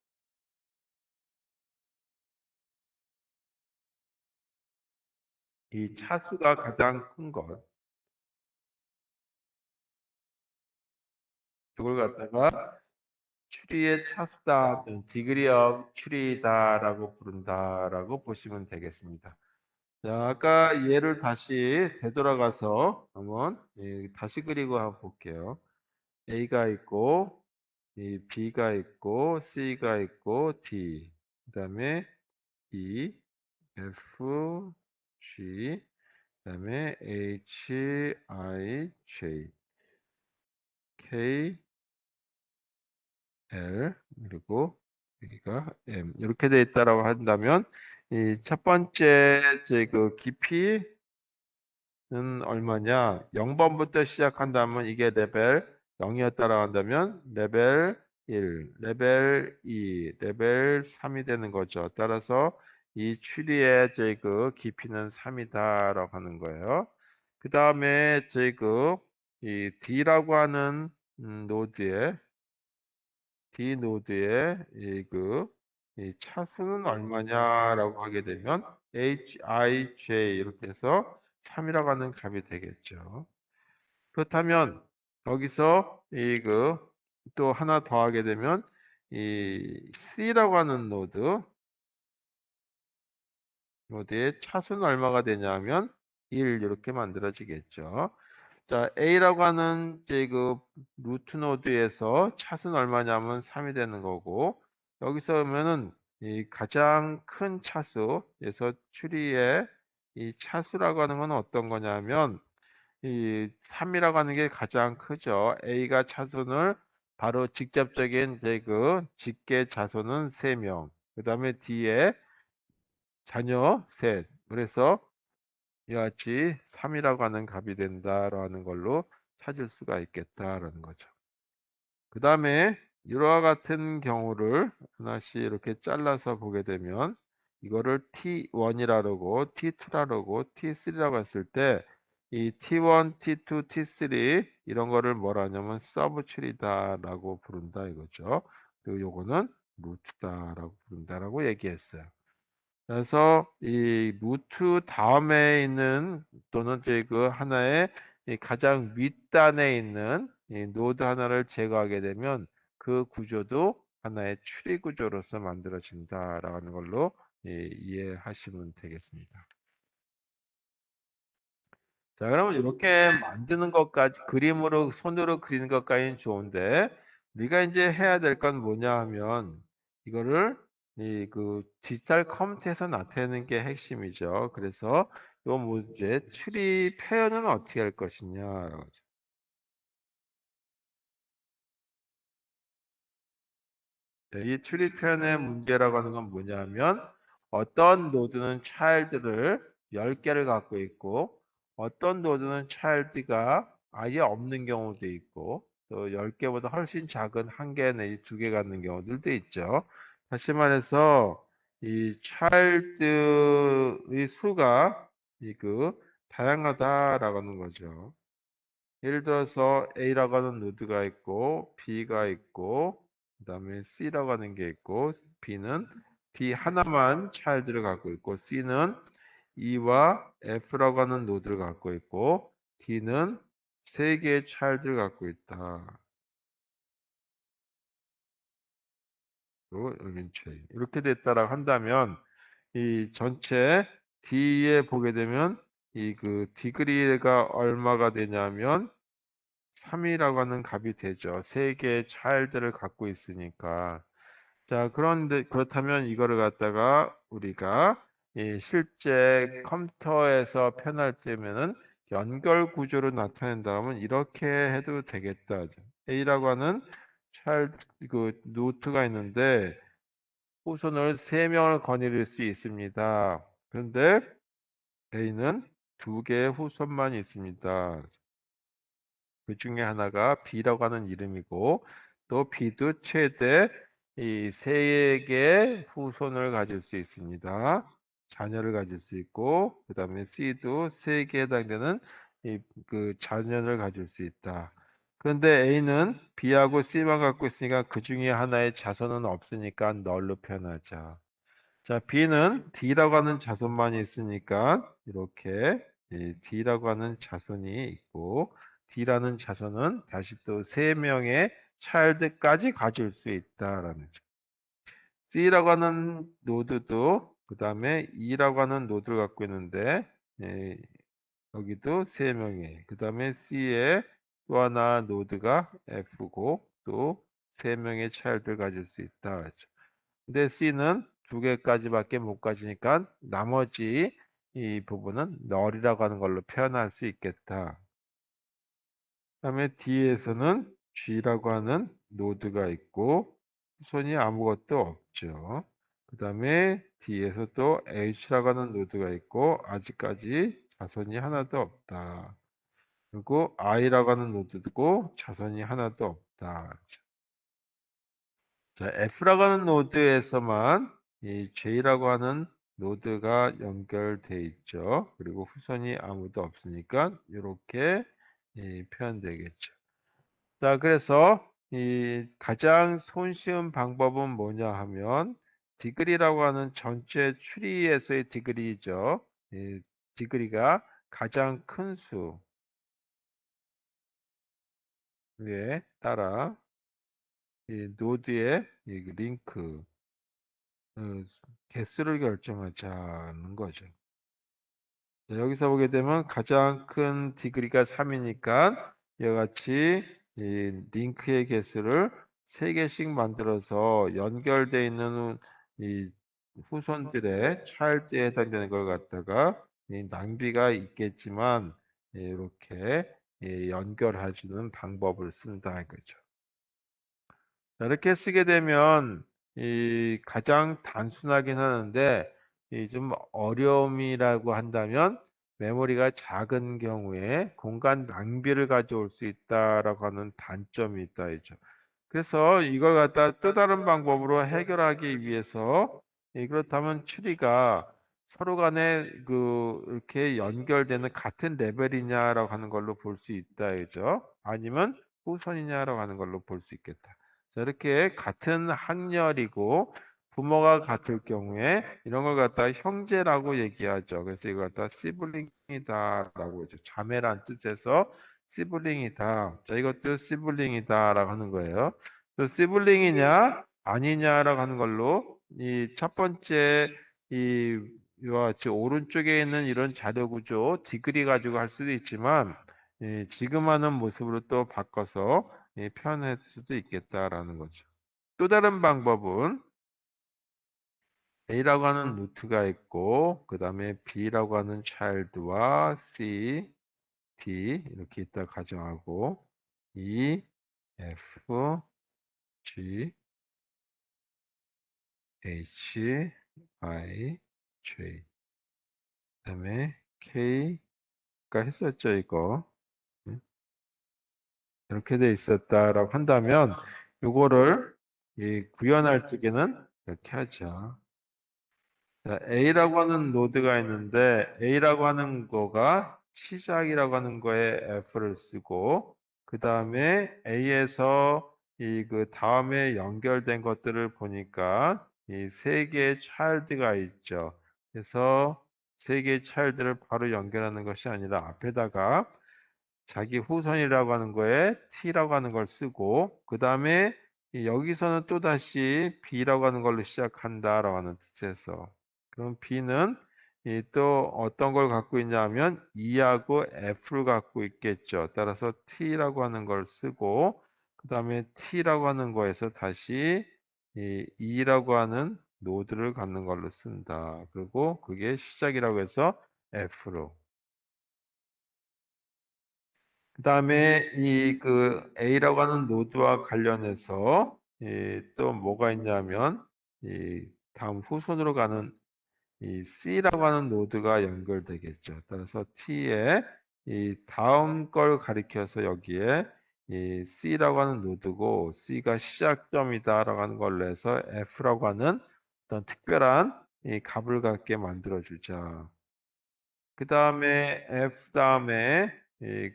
이 차수가 가장 큰 것. 이걸 갖다가 추리의 차수다, degree of 추리다라고 부른다라고 보시면 되겠습니다. 자, 아까 얘를 다시 되돌아가서 한번 다시 그리고 한번 볼게요. A가 있고 이 B가 있고 C가 있고 D 그다음에 E, F, G 그다음에 H, I, J, K, L 그리고 여기가 M 이렇게 돼 있다라고 한다면 이 첫 번째 그 깊이 는 얼마냐? 0번부터 시작한다면 이게 레벨 0이었다라고 한다면 레벨 1, 레벨 2, 레벨 3이 되는 거죠. 따라서 이 추리의 그 깊이는 3이다라고 하는 거예요. 그 다음에 이 D라고 하는 노드에 D 노드의 이 차수는 얼마냐라고 하게 되면 HIJ 이렇게 해서 3이라고 하는 값이 되겠죠. 그렇다면 여기서 또 하나 더 하게 되면 이 C라고 하는 노드의 차수는 얼마가 되냐면 1 이렇게 만들어지겠죠. 자, A라고 하는 루트 노드에서 차수는 얼마냐면 3이 되는 거고 여기서 보면은 이 가장 큰 차수에서 추리의 이 차수라고 하는 건 어떤 거냐면 이 3이라고 하는 게 가장 크죠. A가 차수는 바로 직접적인 직계 자손은 3명. 그다음에 D에 자녀 셋. 그래서 이와 같이 3이라고 하는 값이 된다라는 걸로 찾을 수가 있겠다라는 거죠. 그 다음에 이와 같은 경우를 하나씩 이렇게 잘라서 보게 되면 이거를 T1이라고 그러고 T2라고 그러고 T3라고 했을 때 이 T1, T2, T3 이런 거를 뭐라 하냐면 서브 추리다라고 부른다 이거죠. 그리고 요거는 루트다라고 부른다라고 얘기했어요. 그래서 이 루트 다음에 있는 또는 그 하나의 이 가장 윗단에 있는 이 노드 하나를 제거하게 되면 그 구조도 하나의 추리 구조로서 만들어진다라는 걸로 이해하시면 되겠습니다. 자, 그러면 이렇게 만드는 것까지 그림으로 손으로 그리는 것까지는 좋은데 우리가 이제 해야 될 건 뭐냐 하면 이거를 디지털 컴퓨터에서 나타내는 게 핵심이죠. 그래서 이 문제 추리 표현은 어떻게 할 것이냐. 네, 이 추리 표현의 문제라고 하는 건 뭐냐면 어떤 노드는 child를 10개를 갖고 있고 어떤 노드는 child가 아예 없는 경우도 있고 또 10개보다 훨씬 작은 1개 내지 2개 갖는 경우들도 있죠. 다시 말해서 이 child의 수가 다양하다라고 하는 거죠. 예를 들어서 A라고 하는 노드가 있고 B가 있고 그다음에 C라고 하는 게 있고 B는 D 하나만 차일드를 갖고 있고 C는 E와 F라고 하는 노드를 갖고 있고 D는 세 개의 차일드를 갖고 있다. 여긴 J. 이렇게 됐다라고 한다면 이 전체 D에 보게 되면 이 그 디그리가 얼마가 되냐면 3이라고 하는 값이 되죠. 세 개의 차일드를 갖고 있으니까. 자, 그런데 그렇다면 이거를 갖다가 우리가 이 실제 컴퓨터에서 표현할 때면은 연결 구조로 나타낸다면 이렇게 해도 되겠다. A라고 하는 차일드 그 노트가 있는데 후손을 3명을 거느릴 수 있습니다. 그런데 A는 2개의 후손만 있습니다. 그 중에 하나가 B라고 하는 이름이고 또 B도 최대 이 3개의 후손을 가질 수 있습니다. 자녀를 가질 수 있고 그 다음에 C도 3개에 해당되는 그 자녀를 가질 수 있다. 그런데 A는 B하고 C만 갖고 있으니까 그 중에 하나의 자손은 없으니까 널로 표현하자. 자, B는 D라고 하는 자손만 있으니까 이렇게 D라고 하는 자손이 있고 D라는 자손은 다시 또 3명의 차일드까지 가질 수 있다라는 점. C라고 하는 노드도 그 다음에 E라고 하는 노드를 갖고 있는데 예, 여기도 3명의 그 다음에 C의 또 하나 노드가 F고 또 3명의 차일드를 가질 수 있다. 근데 C는 2개까지밖에 못 가지니까 나머지 이 부분은 널이라고 하는 걸로 표현할 수 있겠다. 그다음에 D에서는 G라고 하는 노드가 있고 후손이 아무것도 없죠. 그 다음에 D에서 또 H라고 하는 노드가 있고 아직까지 자손이 하나도 없다. 그리고 I라고 하는 노드고 자손이 하나도 없다. 자, F라고 하는 노드에서만 이 J라고 하는 노드가 연결돼 있죠. 그리고 후손이 아무도 없으니까 이렇게 표현되겠죠. 자, 그래서 이 가장 손쉬운 방법은 뭐냐 하면 디그리라고 하는 전체 추리에서의 디그리죠. 이 디그리가 가장 큰 수에 따라 이 노드의 이 링크 개수를 결정하자는 거죠. 자, 여기서 보게 되면 가장 큰 디그리가 3이니까 이와 같이 이 링크의 개수를 3개씩 만들어서 연결되어 있는 이 후손들의 차일드에 해당되는 걸 갖다가 이 낭비가 있겠지만 이렇게 연결해주는 방법을 쓴다 이거죠. 자, 이렇게 쓰게 되면 이 가장 단순하긴 하는데 이 좀 어려움이라고 한다면 메모리가 작은 경우에 공간 낭비를 가져올 수 있다라고 하는 단점이 있다 이죠. 그래서 이걸 갖다 또 다른 방법으로 해결하기 위해서 그렇다면 추리가 서로 간에 그 이렇게 연결되는 같은 레벨이냐라고 하는 걸로 볼 수 있다 이죠. 아니면 후손이냐라고 하는 걸로 볼 수 있겠다. 자, 이렇게 같은 학렬이고 부모가 같을 경우에 이런 걸 갖다가 형제라고 얘기하죠. 그래서 이걸 갖다 시블링이다라고 하죠. 자매란 뜻에서 시블링이다. 자, 이것도 시블링이다라고 하는 거예요. 또 시블링이냐 아니냐라고 하는 걸로 이 첫 번째 이 이와 같이 오른쪽에 있는 이런 자료 구조 디그리 가지고 할 수도 있지만 지금 하는 모습으로 또 바꿔서 표현할 수도 있겠다라는 거죠. 또 다른 방법은 A라고 하는 루트가 있고 그 다음에 B라고 하는 child와 C, D 이렇게 있다 가정하고 E, F, G, H, I, J 그 다음에 K가 했었죠 이거 응? 이렇게 돼 있었다라고 한다면 이거를 구현할 적에는 이렇게 하죠. 자, A라고 하는 노드가 있는데 A라고 하는 거가 시작이라고 하는 거에 F를 쓰고 그 다음에 A에서 이 그 다음에 연결된 것들을 보니까 이 세 개의 child가 있죠. 그래서 세 개의 child를 바로 연결하는 것이 아니라 앞에다가 자기 후손이라고 하는 거에 T라고 하는 걸 쓰고 그 다음에 여기서는 또다시 B라고 하는 걸로 시작한다라고 하는 뜻에서 그럼 B는 또 어떤 걸 갖고 있냐 하면 E하고 F를 갖고 있겠죠. 따라서 T라고 하는 걸 쓰고 그 다음에 T라고 하는 거에서 다시 이 E라고 하는 노드를 갖는 걸로 쓴다. 그리고 그게 시작이라고 해서 F로 그 다음에 이 그 A라고 하는 노드와 관련해서 또 뭐가 있냐면 이 다음 후손으로 가는 이 C라고 하는 노드가 연결되겠죠. 따라서 T의 이 다음 걸 가리켜서 여기에 이 C라고 하는 노드고 C가 시작점이다라고 하는 걸로 해서 F라고 하는 어떤 특별한 이 값을 갖게 만들어 주자. 그 다음에 F 다음에 이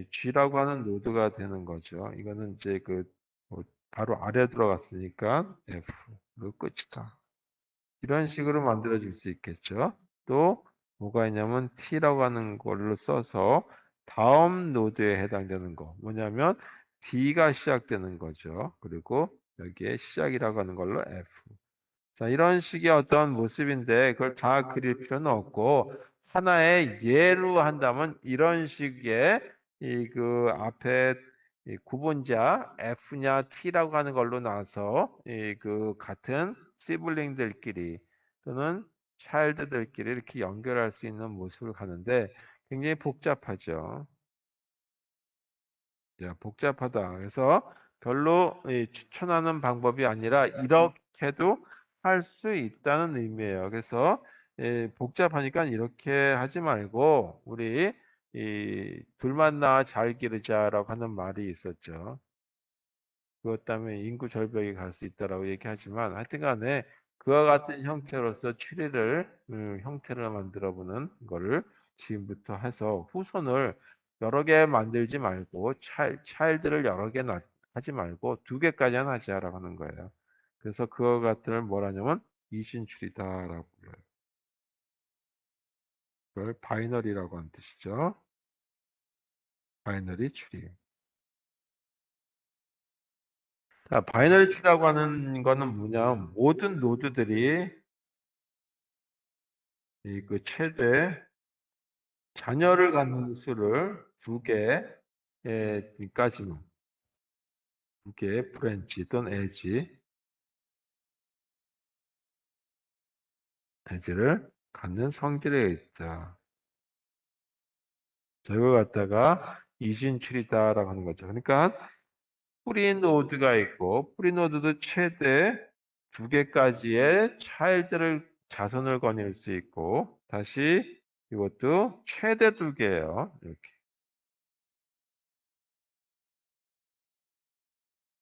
G라고 하는 노드가 되는 거죠. 이거는 이제 뭐 바로 아래 들어갔으니까 F로 끝이다. 이런 식으로 만들어 줄 수 있겠죠. 또 뭐가 있냐면 T라고 하는 걸로 써서 다음 노드에 해당되는 거 뭐냐면 D가 시작되는 거죠. 그리고 여기에 시작이라고 하는 걸로 F. 자, 이런 식의 어떤 모습인데 그걸 다 그릴 필요는 없고 하나의 예로 한다면 이런 식의 이 그 앞에 이 구분자 F냐 T라고 하는 걸로 나와서 이 그 같은 시블링들끼리 또는 차일드들끼리 이렇게 연결할 수 있는 모습을 가는데 굉장히 복잡하죠. 자, 복잡하다. 그래서 별로 추천하는 방법이 아니라 이렇게도 할 수 있다는 의미예요. 그래서 복잡하니까 이렇게 하지 말고 우리 둘 만나 잘 기르자라고 하는 말이 있었죠. 그것 때문에 인구 절벽에 갈 수 있다라고 얘기하지만 하여튼간에 그와 같은 형태로서 추리를 형태를 만들어 보는 거를 지금부터 해서 후손을 여러 개 만들지 말고 차일드를 여러 개 하지 말고 두 개까지는 하자라고 하는 거예요. 그래서 그와 같은 뭐라냐면 이진출이다라고 불러요. 그걸 바이너리라고 하는 뜻이죠. 바이너리 추리. 자, 바이너리 추리라고 하는 거는 뭐냐? 모든 노드들이 이 그 최대 자녀를 갖는 수를 두 개까지만 두 개의 브랜치 또는 에지를 갖는 성질에 있다. 저걸 갖다가 이진출이다라고 하는 거죠. 그러니까 프리노드가 있고 프리노드도 최대 두 개까지의 차일드를 자손을 거닐 수 있고 다시 이것도 최대 두 개예요. 이렇게.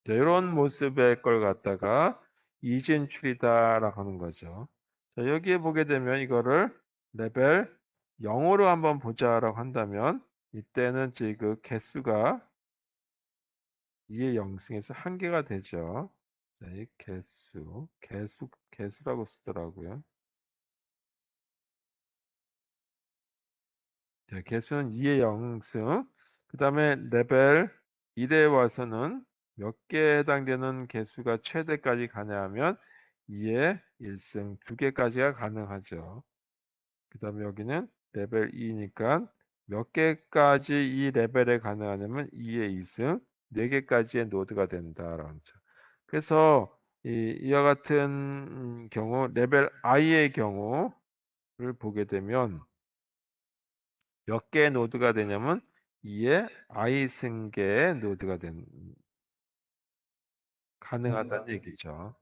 자, 이런 모습의 걸 갖다가 이진출이다라고 하는 거죠. 자, 여기에 보게 되면 이거를 레벨 0으로 한번 보자라고 한다면 이때는 지금 개수가 2의 0승에서 한 개가 되죠. 자, 이 개수라고 쓰더라고요. 자, 개수는 2의 0승. 그 다음에 레벨 1에 와서는 몇 개에 해당되는 개수가 최대까지 가냐면 2의 1승, 두 개까지가 가능하죠. 그 다음에 여기는 레벨 2니까 몇 개까지 이 레벨에 가능하냐면 2의 2승, 4개까지의 노드가 된다라는 거죠. 그래서 이와 같은 경우 레벨 I의 경우를 보게 되면 몇 개의 노드가 되냐면 2의 I 승계의 노드가 가능하다는 얘기죠.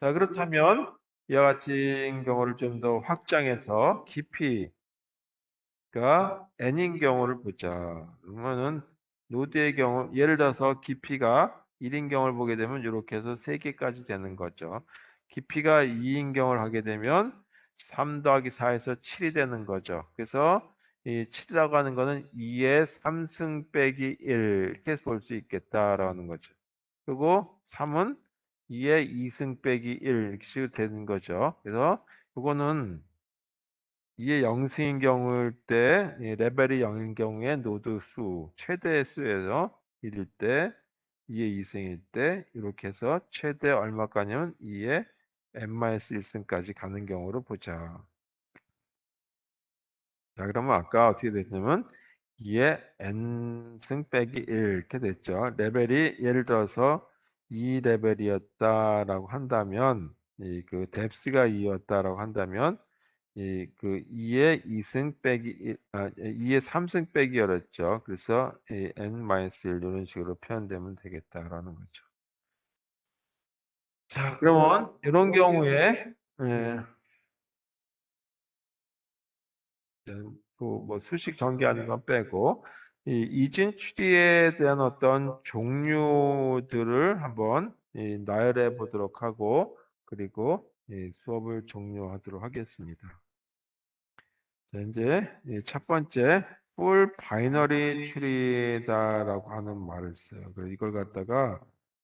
자, 그렇다면 이와 같은 경우를 좀 더 확장해서 깊이 가 n인 경우를 보자. 그러면은 노드의 경우 예를 들어서 깊이가 1인 경우를 보게 되면 이렇게 해서 3개까지 되는 거죠. 깊이가 2인 경우를 하게 되면 3 더하기 4에서 7이 되는 거죠. 그래서 이 7이라고 하는 거는 2의 3승 빼기 1 이렇게 볼 수 있겠다라는 거죠. 그리고 3은 2의 2승 빼기 1 이렇게 되는 거죠. 그래서 이거는 2의 0승인 경우일 때 레벨이 0인 경우에 노드 수 최대 수에서 1일 때 2의 2승일 때 이렇게 해서 최대 얼마까지냐면 2의 n-1승까지 가는 경우로 보자. 자, 그러면 아까 어떻게 됐냐면 2의 n승 빼기 1 이렇게 됐죠. 레벨이 예를 들어서 2레벨이었다라고 한다면 그 뎁스가 2였다라고 한다면 그 2의 2승 빼기 1, 2의 3승 빼기 열었죠. 그래서 이 n-1 이런 식으로 표현되면 되겠다라는 거죠. 자, 그러면 이런 경우에 그뭐 수식 전개하는 건 빼고 이 이진 추리에 대한 어떤 종류들을 한번 나열해 보도록 하고 그리고 수업을 종료하도록 하겠습니다. 자, 이제 첫 번째 full binary tree다라고 하는 말을 써요. 그래서 이걸 갖다가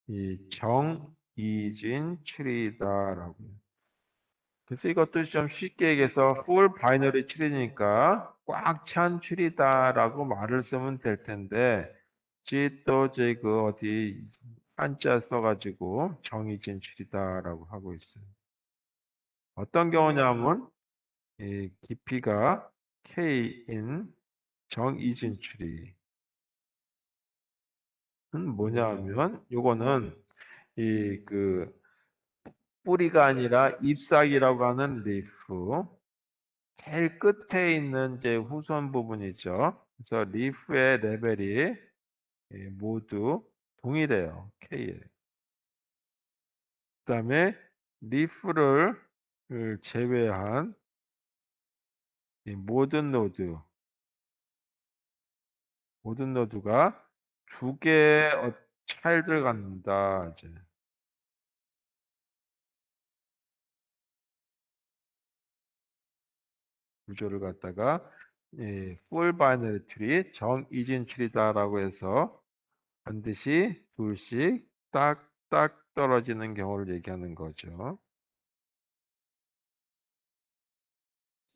이 정이진 tree다라고. 그래서 이것도 좀 쉽게 얘기해서 full binary tree니까 꽉 찬 tree다라고 말을 쓰면 될 텐데 또 저희 그 어디 한자 써가지고 정이진 tree다라고 하고 있어요. 어떤 경우냐면 이 깊이가 k인 정이진 추리는 뭐냐면 요거는 이 그 뿌리가 아니라 잎사귀라고 하는 리프 제일 끝에 있는 이제 후손 부분이죠. 그래서 리프의 레벨이 모두 동일해요. K에. 그다음에 리프를 제외한 이 모든 노드가 두 개의 차이를 갖는다. 이제. 구조를 갖다가 full binary tree, 정이진 추리다라고 해서 반드시 둘씩 딱딱 떨어지는 경우를 얘기하는 거죠.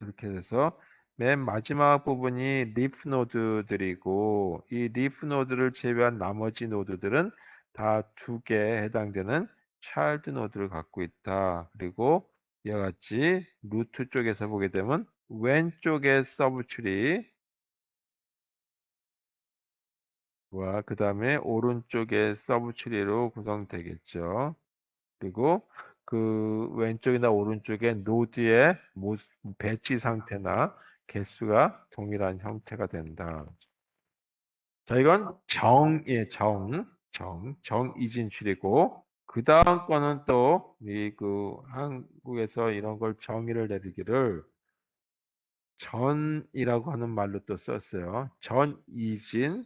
이렇게 돼서 맨 마지막 부분이 리프 노드들이고 이 리프 노드를 제외한 나머지 노드들은 다 두 개에 해당되는 차일드 노드를 갖고 있다. 그리고 이와 같이 루트 쪽에서 보게 되면 왼쪽에 서브 트리 그 다음에 오른쪽에 서브 추리로 구성되겠죠. 그리고 그 왼쪽이나 오른쪽에 노드의 배치 상태나 개수가 동일한 형태가 된다. 자, 이건 정이진 추리고 그 다음 거는 또 그 한국에서 이런 걸 정의를 내리기를 전이라고 하는 말로 또 썼어요. 전이진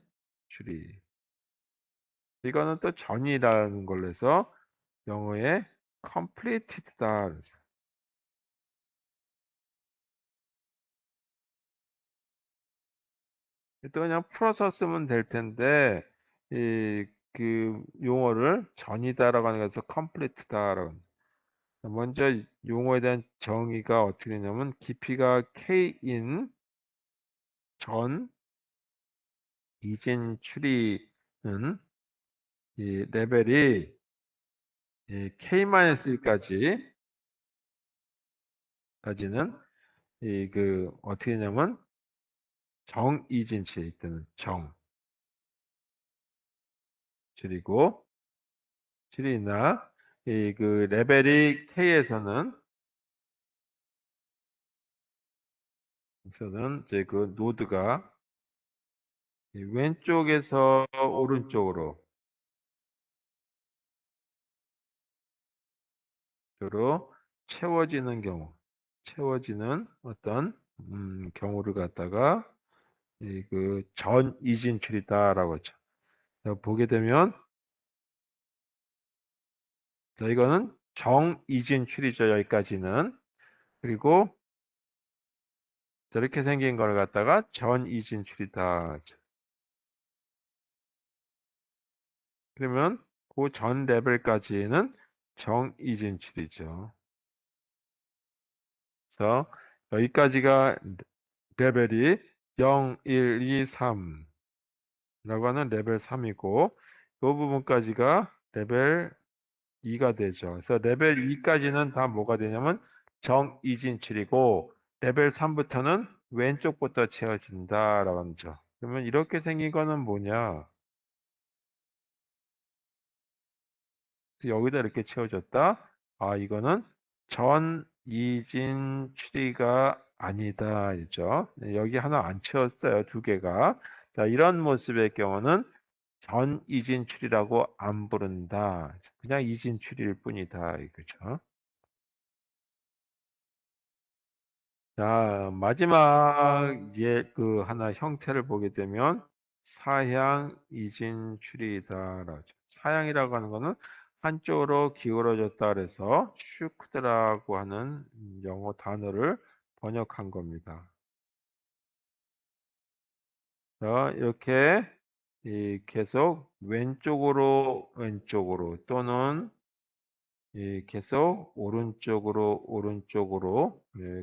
추리. 이거는 또 전이라는 걸로 해서 영어에 completed다. 또 그냥 풀어서 쓰면 될 텐데 그 용어를 전이다라고 하는 것에서 complete다라고 합니다. 먼저 용어에 대한 정의가 어떻게 되냐면 깊이가 k인 전 이진 추리는 이 레벨이 k-1까지는 그 어떻게 되냐면 정이진치에 있다는 줄이고 줄이나 그 레벨이 K에서는 이제 그 노드가 왼쪽에서 오른쪽으로 채워지는 경우 채워지는 어떤 경우를 갖다가 그 전이진출이다라고 하죠. 보게 되면 자, 이거는 정이진출이죠. 여기까지는. 그리고 이렇게 생긴 걸 갖다가 전이진출이다. 그러면 그 전 레벨까지는 정이진출이죠. 그래서 여기까지가 레벨이 0, 1, 2, 3 라고 하는 레벨 3이고 이 부분까지가 레벨 2가 되죠. 그래서 레벨 2까지는 다 뭐가 되냐면 정이진출이고 레벨 3부터는 왼쪽부터 채워진다라고 하죠. 그러면 이렇게 생긴 거는 뭐냐? 여기다 이렇게 채워졌다. 아, 이거는 전이진출이가 아니다. 이죠. 여기 하나 안 채웠어요. 두 개가. 자, 이런 모습의 경우는 전이진출이라고 안 부른다. 그냥 이진출일 뿐이다. 이거죠. 자, 마지막 그 하나 형태를 보게 되면 사향 이진 추리다라고 하죠. 사향이라고 하는 거는 한쪽으로 기울어졌다 그래서 슈크드라고 하는 영어 단어를 번역한 겁니다. 자, 이렇게 계속 왼쪽으로 또는 계속 오른쪽으로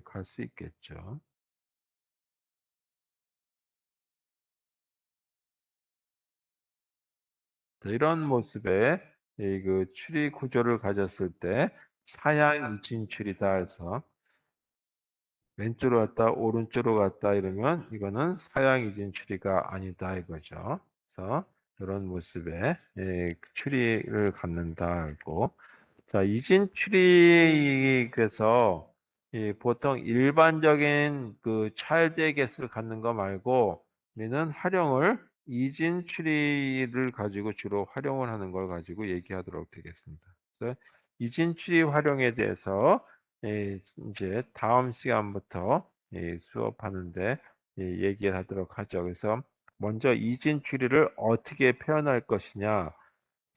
갈 수 있겠죠. 자, 이런 모습의 그 추리 구조를 가졌을 때 사양 이진출이다 해서 왼쪽으로 갔다 오른쪽으로 갔다 이러면 이거는 사양 이진출이가 아니다 이거죠. 그래서 이런 모습의 추리를 갖는다 하고 자, 이진 추리에서 보통 일반적인 그 차일드의 개수를 갖는 거 말고 우리는 활용을 이진 추리를 가지고 주로 활용을 하는 걸 가지고 얘기하도록 되겠습니다. 그래서 이진 추리 활용에 대해서 이제 다음 시간부터 수업하는데 얘기를 하도록 하죠. 그래서 먼저 이진 추리를 어떻게 표현할 것이냐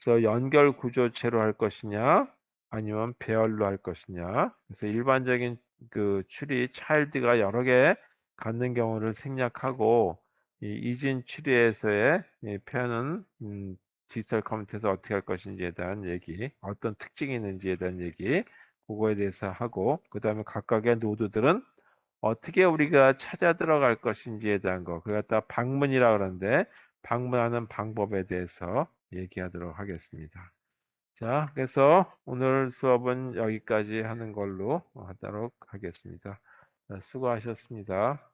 그래서 연결 구조체로 할 것이냐, 아니면 배열로 할 것이냐. 그래서 일반적인 그 추리 차일드가 여러 개 갖는 경우를 생략하고 이 이진 추리에서의 이 표현은 디지털 컴퓨터에서 어떻게 할 것인지에 대한 얘기, 어떤 특징이 있는지에 대한 얘기, 그거에 대해서 하고 그 다음에 각각의 노드들은 어떻게 우리가 찾아 들어갈 것인지에 대한 거. 그걸 갖다 방문이라 그러는데 방문하는 방법에 대해서 얘기하도록 하겠습니다. 자, 그래서 오늘 수업은 여기까지 하는 걸로 하도록 하겠습니다. 수고하셨습니다.